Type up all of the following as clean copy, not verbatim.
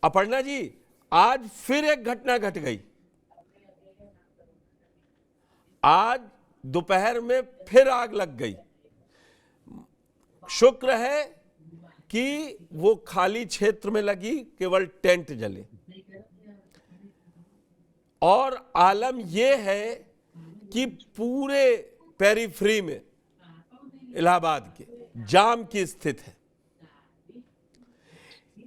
अपर्णा जी, आज फिर एक घटना घट गई। आज दोपहर में फिर आग लग गई। शुक्र है कि वो खाली क्षेत्र में लगी, केवल टेंट जले। और आलम यह है कि पूरे पेरीफ्री में इलाहाबाद के जाम की स्थिति है।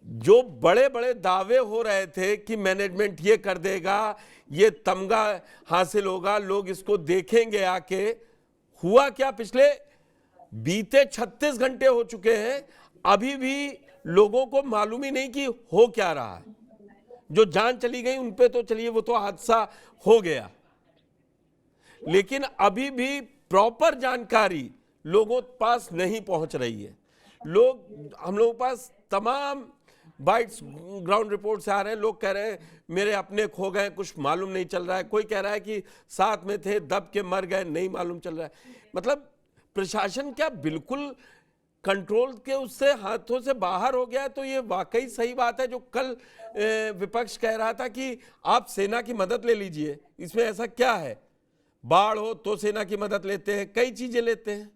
जो बड़े बड़े दावे हो रहे थे कि मैनेजमेंट ये कर देगा, ये तमगा हासिल होगा, लोग इसको देखेंगे आके, हुआ क्या? पिछले बीते 36 घंटे हो चुके हैं, अभी भी लोगों को मालूम ही नहीं कि हो क्या रहा है। जो जान चली गई उन पे तो चलिए वो तो हादसा हो गया, लेकिन अभी भी प्रॉपर जानकारी लोगों के पास नहीं पहुंच रही है। हम लोगों के पास तमाम बाइट्स ग्राउंड रिपोर्ट से आ रहे हैं। लोग कह रहे हैं मेरे अपने खो गए, कुछ मालूम नहीं चल रहा है। कोई कह रहा है कि साथ में थे, दब के मर गए, नहीं मालूम चल रहा है। मतलब प्रशासन क्या बिल्कुल कंट्रोल के उससे हाथों से बाहर हो गया है? तो ये वाकई सही बात है जो कल विपक्ष कह रहा था कि आप सेना की मदद ले लीजिए। इसमें ऐसा क्या है? बाढ़ हो तो सेना की मदद लेते हैं, कई चीजें लेते हैं।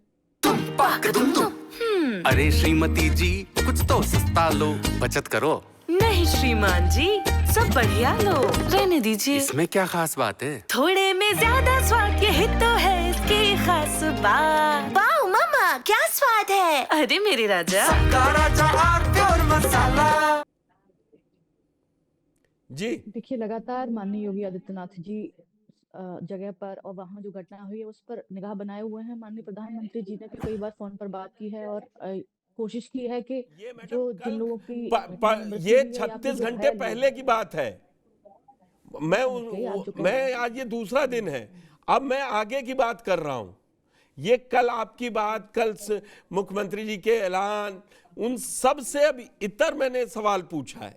अरे श्रीमती जी, कुछ तो सस्ता लो, बचत करो। नहीं श्रीमान जी, सब बढ़िया लो, रहने दीजिए। इसमें क्या खास बात है? थोड़े में ज्यादा स्वाद, यही तो है इसकी खास बात। वाह मामा, क्या स्वाद है। अरे मेरे राजा, प्योर मसाला। जी देखिए, लगातार माननीय योगी आदित्यनाथ जी जगह पर और वहां जो घटना हुई है उस पर निगाह बनाए हुए हैं। माननीय प्रधानमंत्री जी ने भी कई बार फोन पर बात की है और कोशिश की है कि ये मैडम जो कल जिन लोगों की ये 36 घंटे पहले की बात है। मैं आज ये दूसरा दिन है, अब मैं आगे की बात कर रहा हूं। ये कल आपकी बात, कल मुख्यमंत्री जी के ऐलान, उन सब से अब इतर मैंने सवाल पूछा है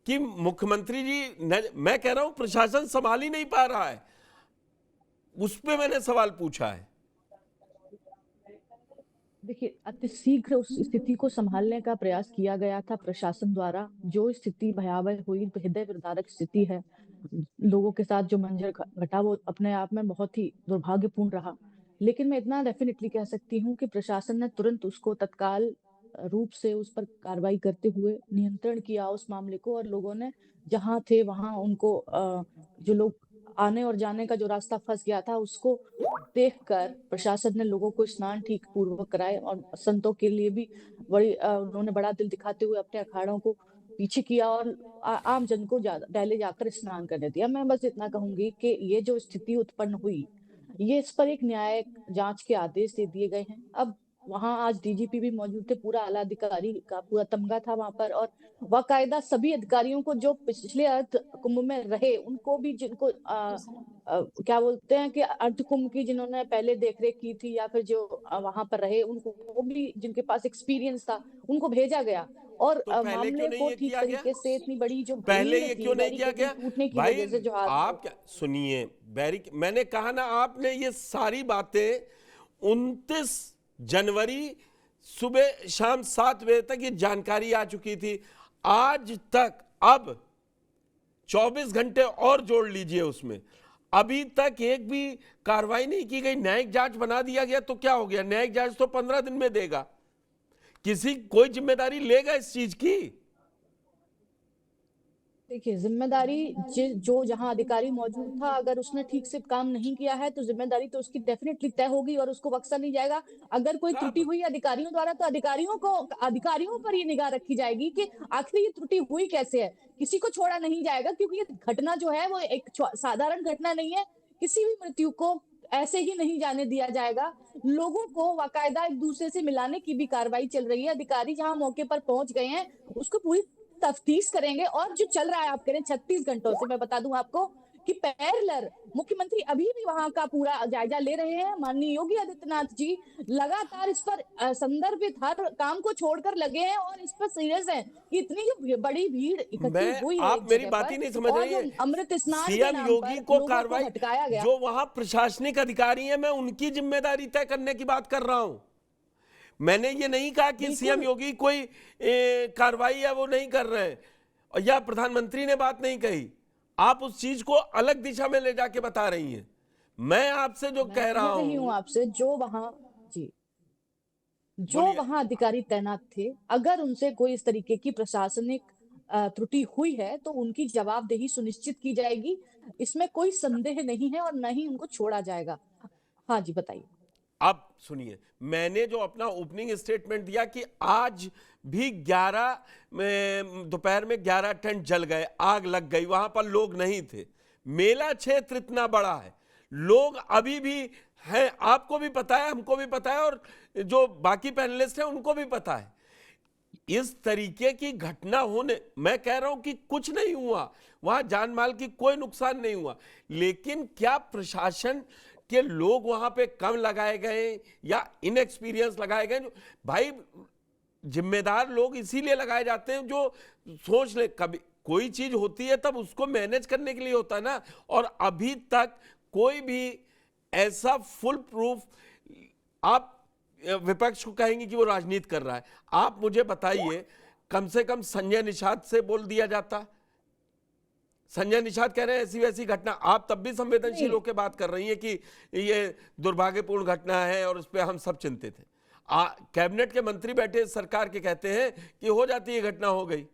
कि मुख्यमंत्री जी मैं कह रहा हूं प्रशासन संभाल ही नहीं पा रहा है, उस पे मैंने सवाल पूछा है। देखिए, अति शीघ्र उस स्थिति को संभालने का प्रयास किया गया था प्रशासन द्वारा। जो स्थिति भयावह हुई, हृदय विदारक स्थिति है, लोगों के साथ जो मंजर घटा वो अपने आप में बहुत ही दुर्भाग्यपूर्ण रहा। लेकिन मैं इतना डेफिनेटली कह सकती हूँ कि प्रशासन ने तुरंत उसको तत्काल रूप से उस पर कार्रवाई करते हुए नियंत्रण किया उस मामले को, और लोगों ने जहां थे वहां उनको जो लोग आने और जाने का जो रास्ता फंस गया था उसको देखकर प्रशासन ने लोगों को स्नान ठीक पूर्वक कराए, और संतों के लिए भी उन्होंने बड़ा दिल दिखाते हुए अपने अखाड़ों को पीछे किया और आम जन को पहले जाकर स्नान करने दिया। मैं बस इतना कहूंगी कि ये जो स्थिति उत्पन्न हुई, ये इस पर एक न्यायिक जांच के आदेश दे दिए गए हैं। अब वहां आज डीजीपी भी मौजूद थे, पूरा आला अधिकारी का पूरा तमगा था वहां पर, और बाकायदा सभी अधिकारियों को जो पिछले अर्ध कुंभ में रहे, उनको भी जिनको क्या बोलते हैं कि अर्ध कुंभ की जिन्होंने पहले देखरेख की थी या फिर जो वहां पर रहे, उनको भी जिनके पास एक्सपीरियंस था उनको भेजा गया। और तो पहले मामले क्यों नहीं को ये ठीक किया गया? तरीके से इतनी बड़ी जो पहले भीड़ ये थी, क्यों नहीं किया गया टूटने की भाई? वजह से जो आप क्या सुनिए, मैंने कहा ना, आपने ये सारी बातें 29 जनवरी सुबह शाम 7 बजे तक ये जानकारी आ चुकी थी। आज तक अब 24 घंटे और जोड़ लीजिए उसमें, अभी तक एक भी कार्रवाई नहीं की गई। न्यायिक जांच बना दिया गया तो क्या हो गया? न्यायिक जांच तो 15 दिन में देगा। कोई जिम्मेदारी लेगा इस चीज की? देखिए, जिम्मेदारी जो जहां अधिकारी मौजूद था, अगर उसने ठीक से काम नहीं किया है तो जिम्मेदारी तो उसकी डेफिनेटली तय होगी और उसको बख्शा नहीं जाएगा। अगर कोई त्रुटि हुई अधिकारियों द्वारा तो अधिकारियों पर ये निगाह रखी जाएगी कि आखिर ये त्रुटि हुई कैसे है। किसी को छोड़ा नहीं जाएगा, क्योंकि ये घटना जो है वो एक साधारण घटना नहीं है। किसी भी मृत्यु को ऐसे ही नहीं जाने दिया जाएगा। लोगों को बाकायदा एक दूसरे से मिलाने की भी कार्रवाई चल रही है। अधिकारी जहां मौके पर पहुंच गए हैं उसको पूरी तफ्तीश करेंगे। और जो चल रहा है, आप कह रहे हैं 36 घंटों से, मैं बता दूं आपको कि पैरेलल मुख्यमंत्री अभी भी वहां का पूरा जायजा ले रहे हैं। माननीय योगी आदित्यनाथ जी लगातार इस पर संदर्भित हर काम को छोड़कर लगे हैं और इस पर सीरियस हैं कि इतनी बड़ी भीड़ इकट्ठी हुई है। आप मेरी बात ही नहीं समझ रही है। अमृत स्नान के सीएम नाम योगी पर को लोगों कार्रवाई, भटकाया गया। जो वहां प्रशासनिक अधिकारी हैं, मैं उनकी जिम्मेदारी तय करने की बात कर रहा हूं। मैंने ये नहीं कहा कि सीएम योगी कोई कार्रवाई है वो नहीं कर रहे हैं। और या प्रधानमंत्री ने बात नहीं कही, आप उस चीज को अलग दिशा में ले जाके बता रही हैं। मैं आपसे जो कह रहा रही हूँ हूं, आपसे, जो वहां जी जो बोलिए। वहां अधिकारी तैनात थे, अगर उनसे कोई इस तरीके की प्रशासनिक त्रुटि हुई है तो उनकी जवाबदेही सुनिश्चित की जाएगी, इसमें कोई संदेह नहीं है और न ही उनको छोड़ा जाएगा। हाँ जी, बताइए। आप सुनिए, मैंने जो अपना ओपनिंग स्टेटमेंट दिया कि आज भी 11 दोपहर में 11 टेंट जल गए, आग लग गई, वहां पर लोग नहीं थे। मेला क्षेत्र इतना बड़ा है, लोग अभी भी हैं, आपको भी पता है, हमको भी पता है, और जो बाकी पैनलिस्ट हैं उनको भी पता है। इस तरीके की घटना होने, मैं कह रहा हूं कि कुछ नहीं हुआ, वहां जान माल की कोई नुकसान नहीं हुआ, लेकिन क्या प्रशासन के लोग वहां पे कम लगाए गए या इनएक्सपीरियंस लगाए गए? भाई, जिम्मेदार लोग इसीलिए लगाए जाते हैं जो सोच ले, कभी कोई चीज होती है तब उसको मैनेज करने के लिए होता है ना। और अभी तक कोई भी ऐसा फुल प्रूफ, आप विपक्ष को कहेंगे कि वो राजनीति कर रहा है, आप मुझे बताइए, कम से कम संजय निषाद से बोल दिया जाता। संजय निषाद कह रहे हैं ऐसी वैसी घटना, आप तब भी संवेदनशील होकर बात कर रही हैं कि ये दुर्भाग्यपूर्ण घटना है और उस पर हम सब चिंतित हैं। कैबिनेट के मंत्री बैठे सरकार के कहते हैं कि हो जाती है, घटना हो गई।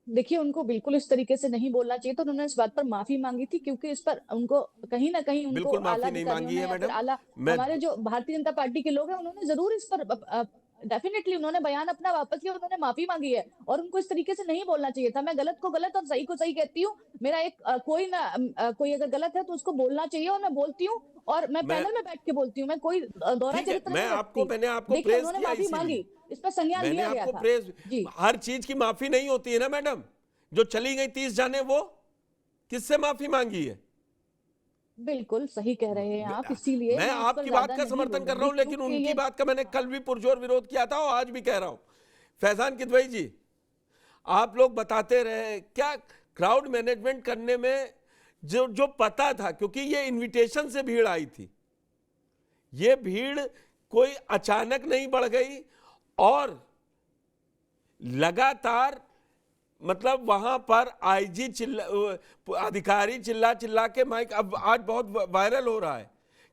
देखिए, उनको बिल्कुल इस तरीके से नहीं बोलना चाहिए, तो उन्होंने इस बात पर माफी मांगी थी, क्योंकि इस पर उनको कहीं ना कहीं उनको बिल्कुल माफी आला नहीं अधिकारियों मांगी ने है या फिर मैडम। आला मैं हमारे जो भारतीय जनता पार्टी के लोग हैं उन्होंने जरूर इस पर डेफिनेटली उन्होंने बयान अपना वापस लिया, उन्होंने माफी मांगी है, और उनको इस तरीके से नहीं बोलना चाहिए था। मैं गलत को गलत और सही को सही कहती हूँ। मेरा एक कोई अगर गलत है तो उसको बोलना चाहिए, और मैं बोलती हूँ, और मैं पैनल में बैठ के बोलती हूँ, मैं कोई दोहरा ठीक है, चरित्र नहीं रखती। मैंने आपको देखिए, प्रेज उन्होंने किया, माफी मांगी, इसीलिए इस पर संज्ञान मैंने लिया गया आपको था प्रेज। जी। हर चीज की माफी नहीं होती है ना मैडम। जो चली गई 30 जाने, वो किससे माफी मांगी है? बिल्कुल सही कह रहे हैं आप, इसीलिए मैं इस पर आपकी बात ज्यादा का नहीं समर्थन कर रहा हूं, बोलूंगी, लेकिन क्योंकि उनकी ये बात का मैंने कल भी पुरजोर विरोध किया था और आज भी कह रहा हूं। फैजान किदवई जी, आप लोग बताते रहे क्या क्राउड मैनेजमेंट करने में जो पता था, क्योंकि ये इनविटेशन से भीड़ आई थी, ये भीड़ कोई अचानक नहीं बढ़ गई, और लगातार, मतलब वहां पर आईजी अधिकारी चिल्ला चिल्ला के माइक, अब आज बहुत वायरल हो रहा है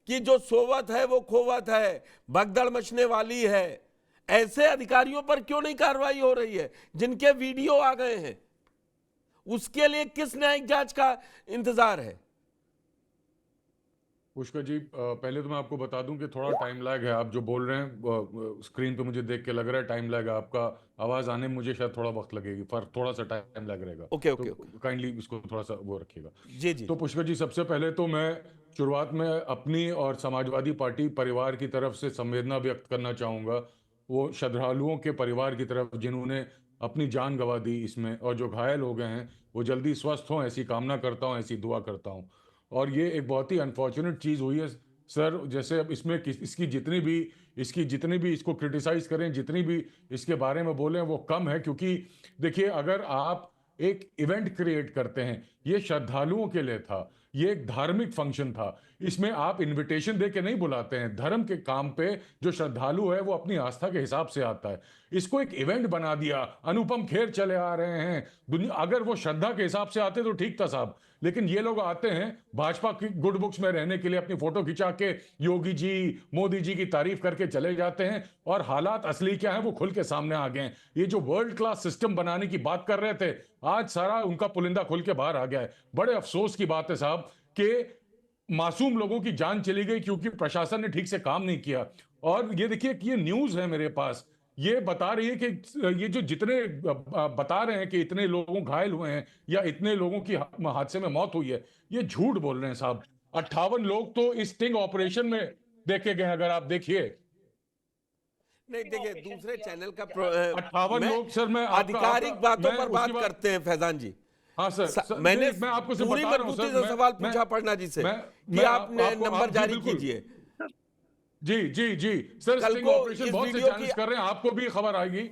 कि जो सोवत है वो खोवत है, भगदड़ मचने वाली है। ऐसे अधिकारियों पर क्यों नहीं कार्रवाई हो रही है जिनके वीडियो आ गए हैं? उसके लिए किस न्यायिक जांच का इंतजार है? पुष्कर जी, पहले तो मैं आपको बता दूं कि थोड़ा टाइम लैग है। आप जो बोल रहे हैं स्क्रीन पे मुझे देख के लग रहा है टाइम लैग है, आपका आवाज आने में मुझे शायद थोड़ा वक्त लगेगी, पर थोड़ा सा टाइम लग रहेगा। ओके तो काइंडली इसको थोड़ा सा वो रखिएगा। जी जी। तो पुष्कर जी, सबसे पहले तो मैं शुरुआत में अपनी और समाजवादी पार्टी परिवार की तरफ से संवेदना व्यक्त करना चाहूंगा वो श्रद्धालुओं के परिवार की तरफ जिन्होंने अपनी जान गंवा दी इसमें, और जो घायल हो गए हैं वो जल्दी स्वस्थ हों, ऐसी कामना करता हूं, ऐसी दुआ करता हूं। और ये एक बहुत ही अनफॉर्चुनेट चीज़ हुई है सर। जैसे अब इसमें इसकी जितनी भी इसको क्रिटिसाइज करें, जितनी भी इसके बारे में बोलें, वो कम है। क्योंकि देखिए, अगर आप एक इवेंट क्रिएट करते हैं, ये श्रद्धालुओं के लिए था, ये एक धार्मिक फंक्शन था, इसमें आप इनविटेशन दे के नहीं बुलाते हैं। धर्म के काम पे जो श्रद्धालु है वो अपनी आस्था के हिसाब से आता है, इसको एक इवेंट बना दिया। अनुपम खेर चले आ रहे हैं, दुनिया अगर वो श्रद्धा के हिसाब से आते तो ठीक था साहब, लेकिन ये लोग आते हैं भाजपा की गुड बुक्स में रहने के लिए, अपनी फोटो खिंचा के योगी जी मोदी जी की तारीफ करके चले जाते हैं, और हालात असली क्या है वो खुल के सामने आ गए हैं। ये जो वर्ल्ड क्लास सिस्टम बनाने की बात कर रहे थे, आज सारा उनका पुलिंदा खुल के बाहर आ गया है। बड़े अफसोस की बात है साहब कि मासूम लोगों की जान चली गई क्योंकि प्रशासन ने ठीक से काम नहीं किया। और ये देखिए कि ये न्यूज है मेरे पास, ये बता रही है कि ये जो जितने बता रहे हैं कि इतने लोगों घायल हुए हैं या इतने लोगों की हादसे में मौत हुई है, ये झूठ बोल रहे हैं साहब। 58 लोग तो इस स्टिंग ऑपरेशन में देखे गए, अगर आप देखिए। नहीं, देखिए, दूसरे चैनल का 58 लोग सर, मैं आधिकारिक बातों पर बात करते हैं फैजान जी। हाँ सर, मैंने मैं आपको सिर्फ पूरी बता रहा हूं मजबूती सर, से सवाल पूछा पढ़ना जी से कि आपने नंबर जारी कीजिए। जी जी जी सर, कल स्टिंग को ऑपरेशन इस बहुत से वीडियो चैनल्स की- कर रहे हैं, आपको भी खबर आएगी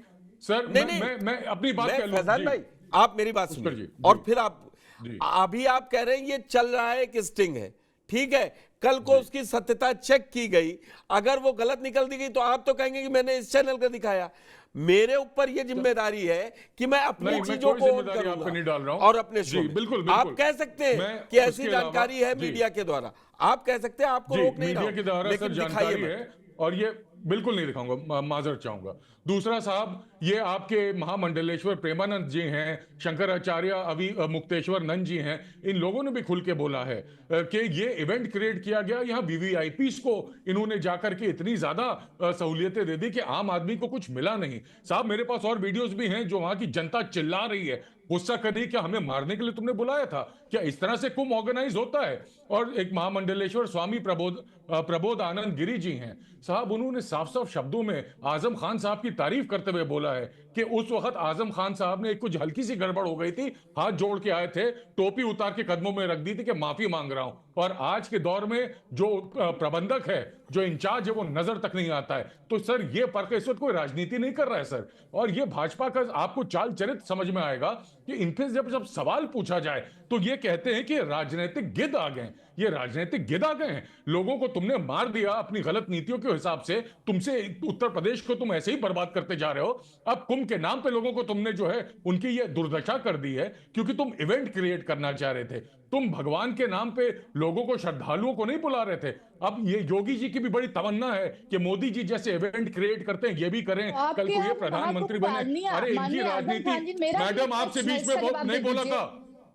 सर। नहीं, मैं अपनी बात कह लूं फैजान जी। भाई, आप मेरी बात पुष्कर सुनिए, जी, और जी। फिर आप जी। अभी आप कह रहे हैं ये चल रहा है कि स्टिंग है, ठीक है, कल को उसकी सत्यता चेक की गई, अगर वो गलत निकल दी गई तो आप तो कहेंगे कि मैंने इस चैनल का दिखाया। मेरे ऊपर ये जिम्मेदारी है कि मैं अपनी नहीं, मैं चीजों कोई को ऑन जिम्मेदारी आप पे नहीं डाल रहा करूंगा हूं। और अपने जी, शो में। बिल्कुल, आप बिल्कुल। कह सकते हैं मैं कि ऐसी उसके अलावा- जानकारी है जी। मीडिया के द्वारा, आप कह सकते हैं, आपको जी, रोक नहीं रहा मीडिया हूं, के द्वारा लेकिन सर दिखाइए जानकारी मत। है और ये बिल्कुल नहीं दिखाऊंगा, माजर चाहूंगा। दूसरा साहब, ये आपके महामंडलेश्वर प्रेमानंद जी हैं, शंकराचार्य अभी मुक्तेश्वर नंद जी हैं, इन लोगों ने भी खुल के बोला है कि ये इवेंट क्रिएट किया गया, यहाँ वीवीआईपीस को इन्होंने जाकर के इतनी ज्यादा सहूलियतें दे दी कि आम आदमी को कुछ मिला नहीं। साहब मेरे पास और वीडियोस भी हैं जो वहां की जनता चिल्ला रही है, गुस्सा कर रही है, क्या हमें मारने के लिए तुमने बुलाया था? क्या इस तरह से कुंभ ऑर्गेनाइज होता है? और एक महामंडलेश्वर स्वामी प्रबोध आनंद गिरी जी हैं साहब, उन्होंने साफ साफ शब्दों में आजम खान साहब की तारीफ करते हुए बोला है कि उस वक्त आजम खान साहब ने कुछ हल्की सी गड़बड़ हो गई थी, हाथ जोड़ के आए थे, टोपी उतार के कदमों में रख दी थी कि माफी मांग रहा हूं। और आज के दौर में जो प्रबंधक है, जो इंचार्ज है, वो नजर तक नहीं आता है। तो सर ये फर्क है, इस वक्त कोई राजनीति नहीं कर रहा है सर। और ये भाजपा का आपको चाल चरित्र समझ में आएगा कि इनसे जब सवाल पूछा जाए तो ये कहते हैं कि राजनीतिक गिद्ध आ गए। ये राजनीतिक गिद्ध आ गए हैं, लोगों को तुमने मार दिया अपनी गलत नीतियों के हिसाब से, तुमसे उत्तर प्रदेश को तुम ऐसे ही बर्बाद करते जा रहे हो। अब कुंभ के नाम पे लोगों को तुमने जो है उनकी ये दुर्दशा कर दी है, क्योंकि तुम इवेंट क्रिएट करना चाह रहे थे, तुम भगवान के नाम पे लोगों को, श्रद्धालुओं को नहीं बुला रहे थे। अब ये योगी जी की भी बड़ी तमन्ना है कि मोदी जी जैसे इवेंट क्रिएट करते हैं, ये भी करें, कल को ये प्रधानमंत्री बने। अरे इनकी राजनीति, मैडम आपसे बीच में नहीं बोला था,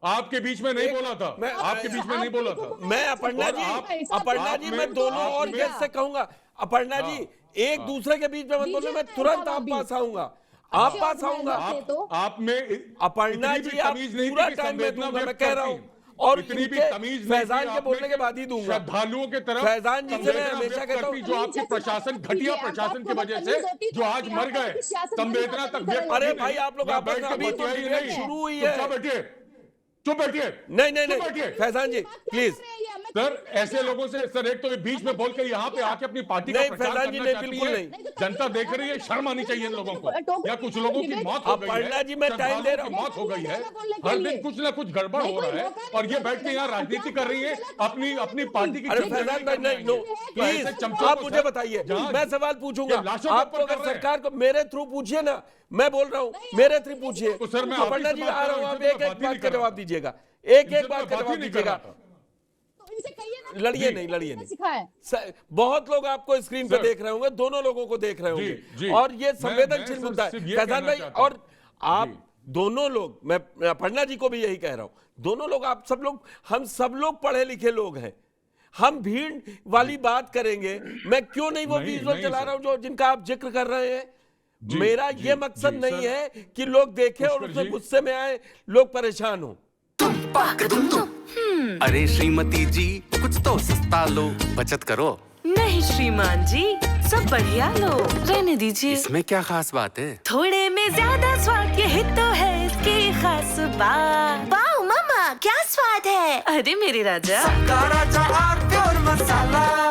आपके बीच में नहीं बोला था, आपके बीच में नहीं बोला था। मैं अपर्णा जी मैं दोनों और गेस्ट से कहूंगा, अपर्णा जी एक दूसरे के बीच में मत बोलो, मैं तुरंत आप पास आऊंगा, आप पास आऊंगा। आप में अपर्णा जी आप पूरा टाइम में दूंगा, मैं कह रहा हूँ, और इतनी भी तमीज फैजान के बोलने के बाद ही दूंगा। श्रद्धालुओं के तरफ फैजान जी से मैं हमेशा कहता हूँ, जो आपके प्रशासन, घटिया प्रशासन की वजह से जो आज मर गए, संवेदना तक व्यक्त। अरे भाई आप लोग आपस में अभी तो डिबेट शुरू हुई है। चुप बैठिए। नहीं फैजान जी प्लीज सर, ऐसे लोगों से सर, एक तो बीच में बोल के यहाँ पे आके अपनी पार्टी का प्रचार करना चाहती है, जनता देख रही है, शर्म आनी चाहिए इन लोगों को। या कुछ लोगों की मौत हो गई है, अपर्णा जी मैं टाइम दे रहा हूँ, मौत हो गई है, हर दिन कुछ ना कुछ गड़बड़ हो रहा है, और ये बैठ के यहाँ राजनीति कर रही है अपनी पार्टी की। अरे फैजान भाई नहीं, नो प्लीज आप मुझे बताइए, मैं सवाल पूछूंगा आपको, अगर सरकार को मेरे थ्रू पूछिए ना, मैं बोल रहा हूँ मेरे थ्रू पूछिए। अपर्णा जी आ रहा हूँ, आप एक एक बात का जवाब दीजिएगा, एक एक बात का जवाब दीजिएगा। लड़िए नहीं, बहुत लोग आपको स्क्रीन पे देख रहे होंगे, दोनों लोगों को देख रहे होंगे, और ये संवेदनशील मुद्दा है फैजान भाई। और आप दोनों लोग, मैं अपर्णा जी को भी यही कह रहा हूं, दोनों लोग, आप सब लोग, हम सब लोग पढ़े लिखे लोग हैं, हम भीड़ वाली बात करेंगे। मैं क्यों नहीं वो विजुअल चला रहा हूं जो जिनका आप जिक्र कर रहे हैं। मेरा ये मकसद नहीं है कि लोग देखें और उससे गुस्से में आए, लोग परेशान हो। अरे श्रीमती जी, कुछ तो सस्ता लो, बचत करो। नहीं श्रीमान जी, सब बढ़िया लो, रहने दीजिए। इसमें क्या खास बात है? थोड़े में ज्यादा स्वाद, यही तो है इसकी खास बात। वाह मामा, क्या स्वाद है। अरे मेरे राजा, राजा मसाला।